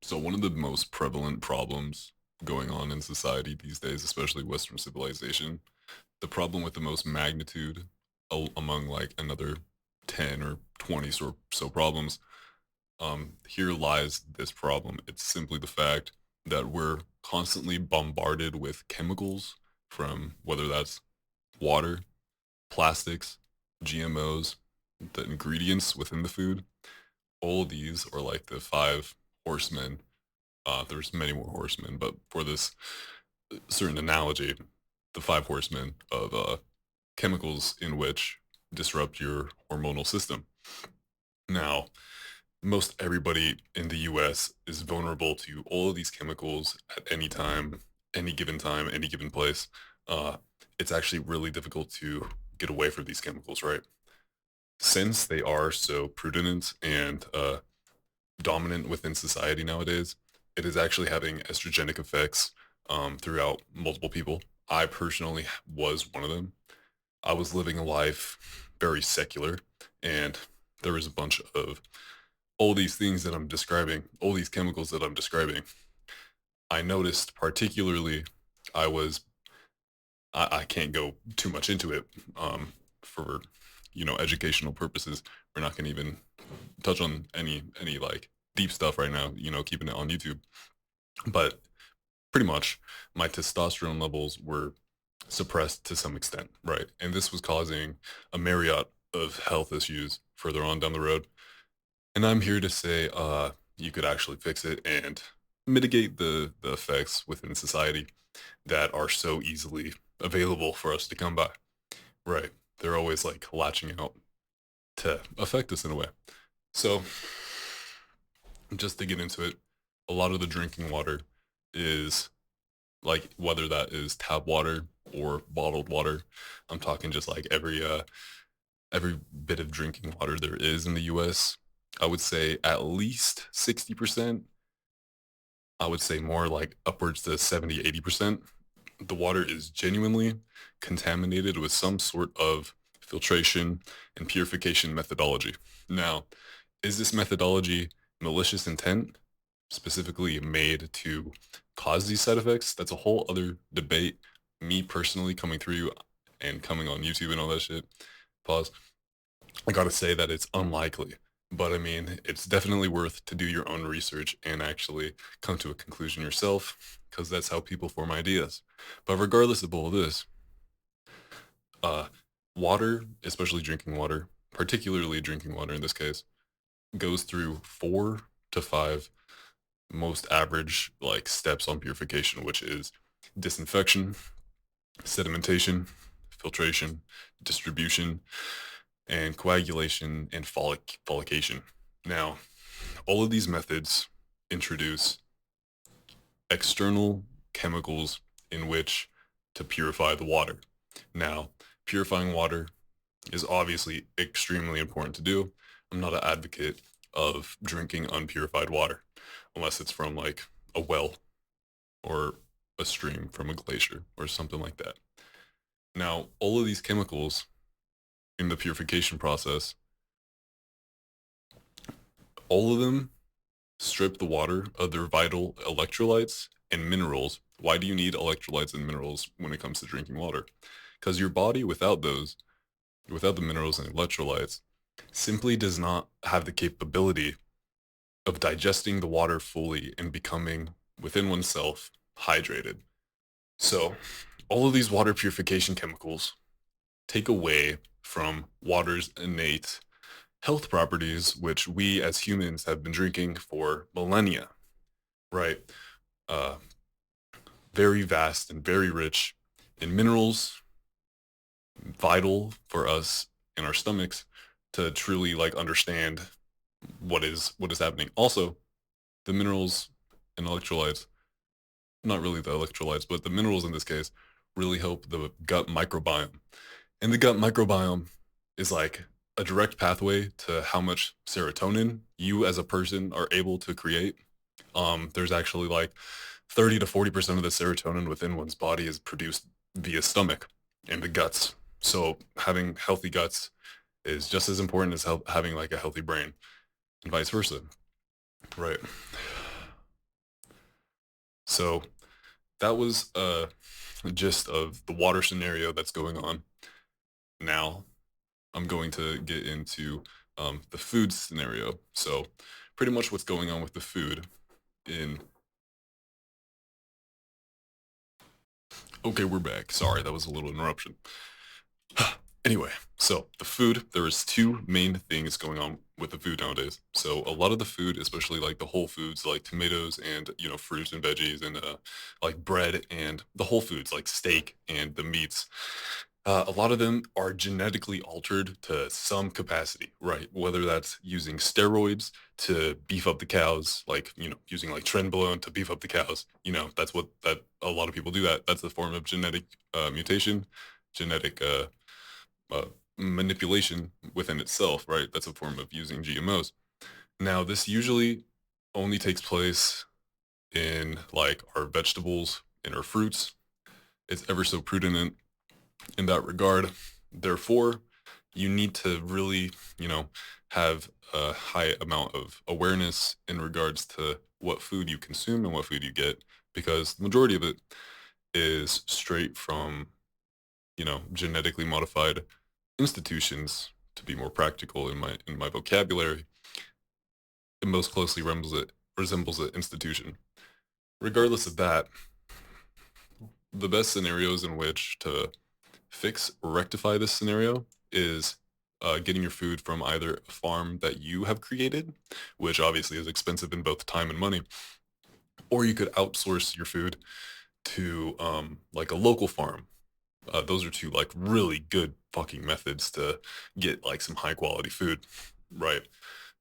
So one of the most prevalent problems going on in society these days, especially Western civilization, the problem with the most magnitude among like another 10 or 20 so problems, here lies this problem. It's simply the fact that we're constantly bombarded with chemicals from whether that's water, plastics, GMOs, the ingredients within the food. All of these are like the five horsemen. There's many more horsemen, but for this certain analogy, the five horsemen of chemicals in which disrupt your hormonal system. Now, most everybody in the US is vulnerable to all of these chemicals at time, any given place. Uh, it's actually really difficult to get away from these chemicals, right? Since they are so prudent and dominant within society nowadays, it is actually having estrogenic effects throughout multiple people. I personally was one of them. I was living a life very secular, and there was a bunch of all these things that I'm describing, all these chemicals that I'm describing. I noticed particularly, I was, I can't go too much into it for, educational purposes. We're not going to even touch on any like deep stuff right now, keeping it on YouTube. But pretty much my testosterone levels were suppressed to some extent, right? And this was causing a myriad of health issues further on down the road. And I'm here to say you could actually fix it and mitigate the effects within society that are so easily available for us to come by. Right. They're always like latching out to affect us in a way. So just to get into it, a lot of the drinking water is like whether that is tap water or bottled water. I'm talking just like every bit of drinking water there is in the US. I would say at least 60%. I would say more like upwards to 70, 80%. The water is genuinely contaminated with some sort of filtration and purification methodology. Now, is this methodology malicious intent, specifically made to cause these side effects? That's a whole other debate. Me personally coming through and coming on YouTube and all that shit. Pause. I gotta say that it's unlikely. But I mean, it's definitely worth to do your own research and actually come to a conclusion yourself, because that's how people form ideas. But regardless of all of this, uh, water, especially drinking water, particularly drinking water in this case, goes through 4 to 5 most average like steps on purification, which is disinfection, sedimentation, filtration, distribution, and coagulation and folication. Now, all of these methods introduce external chemicals in which to purify the water. Now, purifying water is obviously extremely important to do. I'm not an advocate of drinking unpurified water unless it's from like a well or a stream from a glacier or something like that. Now, all of these chemicals in the purification process, all of them strip the water of their vital electrolytes and minerals. Why do you need electrolytes and minerals when it comes to drinking water? Because your body, without the minerals and electrolytes, simply does not have the capability of digesting the water fully and becoming within oneself hydrated. So, all of these water purification chemicals take away from water's innate health properties, which we as humans have been drinking for millennia, right? Uh, very vast and very rich in minerals, vital for us in our stomachs to truly like understand what is happening. Also, the minerals and electrolytes, not really the electrolytes, but the minerals in this case really help the gut microbiome. And the gut microbiome is like a direct pathway to how much serotonin you as a person are able to create. There's actually like 30 to 40% of the serotonin within one's body is produced via stomach and the guts. So having healthy guts is just as important as having like a healthy brain and vice versa. Right. So that was a gist of the water scenario that's going on. Now I'm going to get into the food scenario. So pretty much what's going on with the food in. Okay, we're back. Sorry, that was a little interruption. Anyway, so the food, there is two main things going on with the food nowadays. So a lot of the food, especially like the whole foods, like tomatoes and fruits and veggies and like bread and the whole foods, like steak and the meats. A lot of them are genetically altered to some capacity, right? Whether that's using steroids to beef up the cows, like using like trenbolone to beef up the cows. That's what that a lot of people do. That's a form of genetic mutation, genetic uh, manipulation within itself, right? That's a form of using GMOs. Now, this usually only takes place in like our vegetables and our fruits. It's ever so prudent in that regard. Therefore, you need to really, have a high amount of awareness in regards to what food you consume and what food you get, because the majority of it is straight from, genetically modified institutions, to be more practical in my vocabulary. It most closely resembles an institution. Regardless of that, the best scenarios in which to fix or rectify this scenario is getting your food from either a farm that you have created, which obviously is expensive in both time and money, or you could outsource your food to like a local farm. Those are two like really good fucking methods to get like some high quality food, right?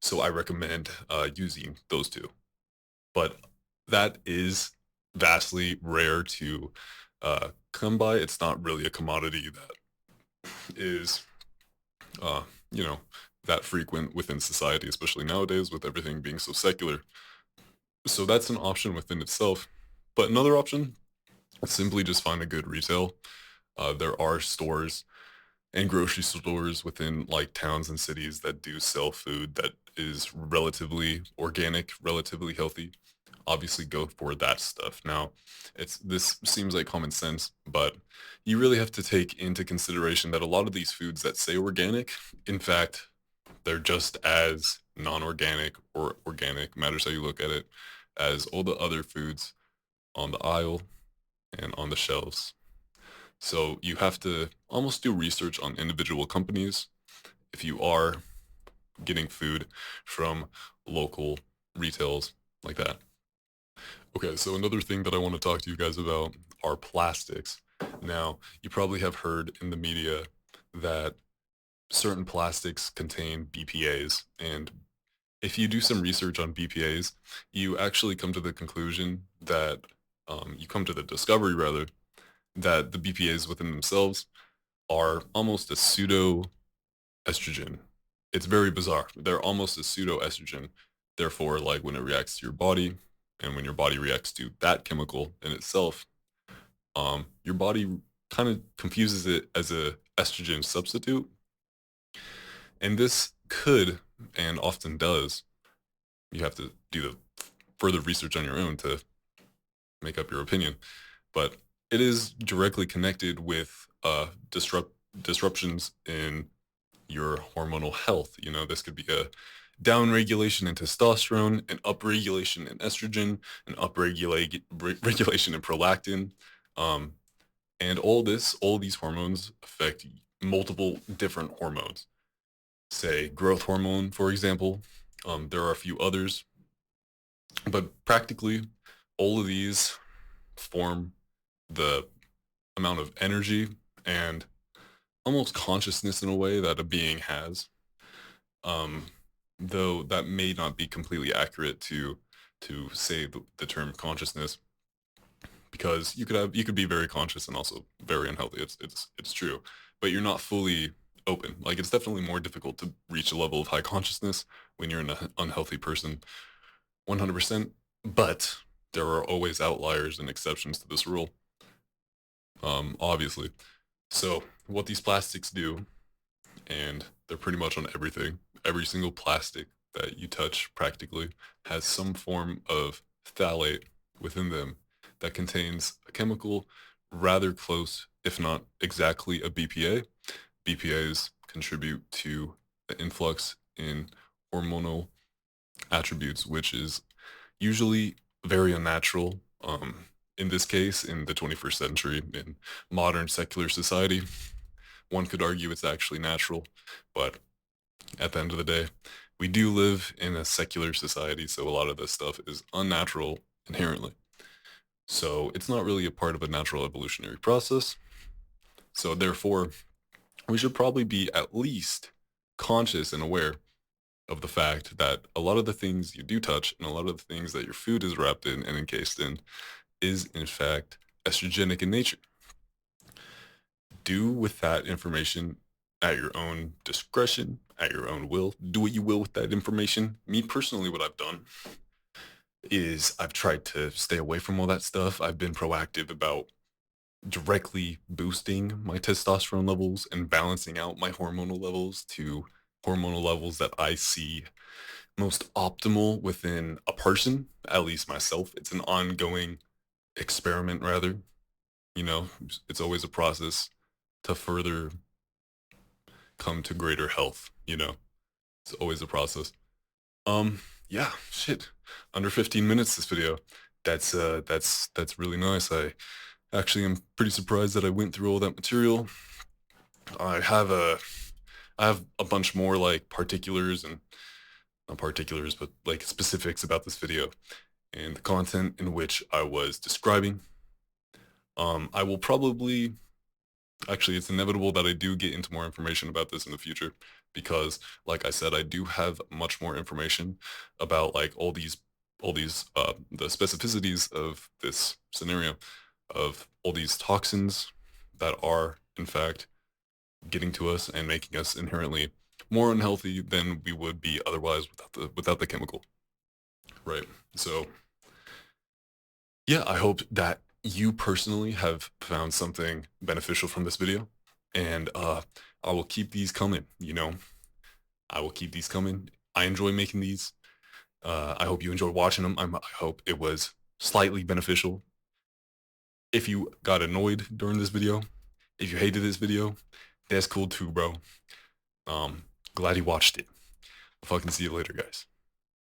So I recommend using those two. But that is vastly rare to come by. It's not really a commodity that is, uh, you know, that frequent within society, especially nowadays with everything being so secular. So that's an option within itself. But another option, simply just find a good retail. There are stores and grocery stores within like towns and cities that do sell food that is relatively organic, relatively healthy. Obviously go for that stuff. Now, this seems like common sense, but you really have to take into consideration that a lot of these foods that say organic, in fact, they're just as non-organic or organic, matters how you look at it, as all the other foods on the aisle and on the shelves. So you have to almost do research on individual companies if you are getting food from local retails like that. Okay, so another thing that I want to talk to you guys about are plastics. Now, you probably have heard in the media that certain plastics contain BPAs, and if you do some research on BPAs, you actually come to the conclusion that you come to the discovery rather that the BPAs within themselves are almost a pseudo estrogen. It's very bizarre. They're almost a pseudo estrogen. Therefore, like when it reacts to your body and when your body reacts to that chemical in itself, your body kind of confuses it as a estrogen substitute. And this could and often does, you have to do the further research on your own to make up your opinion, but it is directly connected with disruptions in your hormonal health. This could be a down regulation in testosterone, an upregulation in estrogen, an regulation in prolactin, um, and all these hormones affect multiple different hormones. Say growth hormone, for example. There are a few others, but practically all of these form the amount of energy and almost consciousness in a way that a being has. Um, though that may not be completely accurate to say the term consciousness, because you could be very conscious and also very unhealthy. It's true, but you're not fully open. Like it's definitely more difficult to reach a level of high consciousness when you're an unhealthy person, 100%. But there are always outliers and exceptions to this rule, obviously. So what these plastics do, and they're pretty much on everything. Every single plastic that you touch practically has some form of phthalate within them that contains a chemical rather close, if not exactly, a BPA. BPAs contribute to the influx in hormonal attributes, which is usually very unnatural. In this case, in the 21st century, in modern secular society, one could argue it's actually natural, but at the end of the day, we do live in a secular society, so a lot of this stuff is unnatural inherently. So it's not really a part of a natural evolutionary process. So therefore, we should probably be at least conscious and aware of the fact that a lot of the things you do touch and a lot of the things that your food is wrapped in and encased in is in fact estrogenic in nature. Do with that information at your own discretion, at your own will. Do what you will with that information. Me personally, what I've done is I've tried to stay away from all that stuff. I've been proactive about directly boosting my testosterone levels and balancing out my hormonal levels to hormonal levels that I see most optimal within a person, at least myself. It's an ongoing experiment, rather. You know, it's always a process to further come to greater health, you know. It's always a process. Yeah, shit. Under 15 minutes this video. That's really nice. I actually am pretty surprised that I went through all that material. I have a I have a bunch more like particulars and not particulars, but like specifics about this video and the content in which I was describing. I will probably actually, it's inevitable that I do get into more information about this in the future because, like I said, I do have much more information about like all these the specificities of this scenario of all these toxins that are in fact getting to us and making us inherently more unhealthy than we would be otherwise without the chemical. Right. So yeah, I hope that you personally have found something beneficial from this video. And I will keep these coming, you know. I will keep these coming. I enjoy making these. I hope you enjoyed watching them. I hope it was slightly beneficial. If you got annoyed during this video, if you hated this video, that's cool too, bro. Glad you watched it. I'll fucking see you later, guys.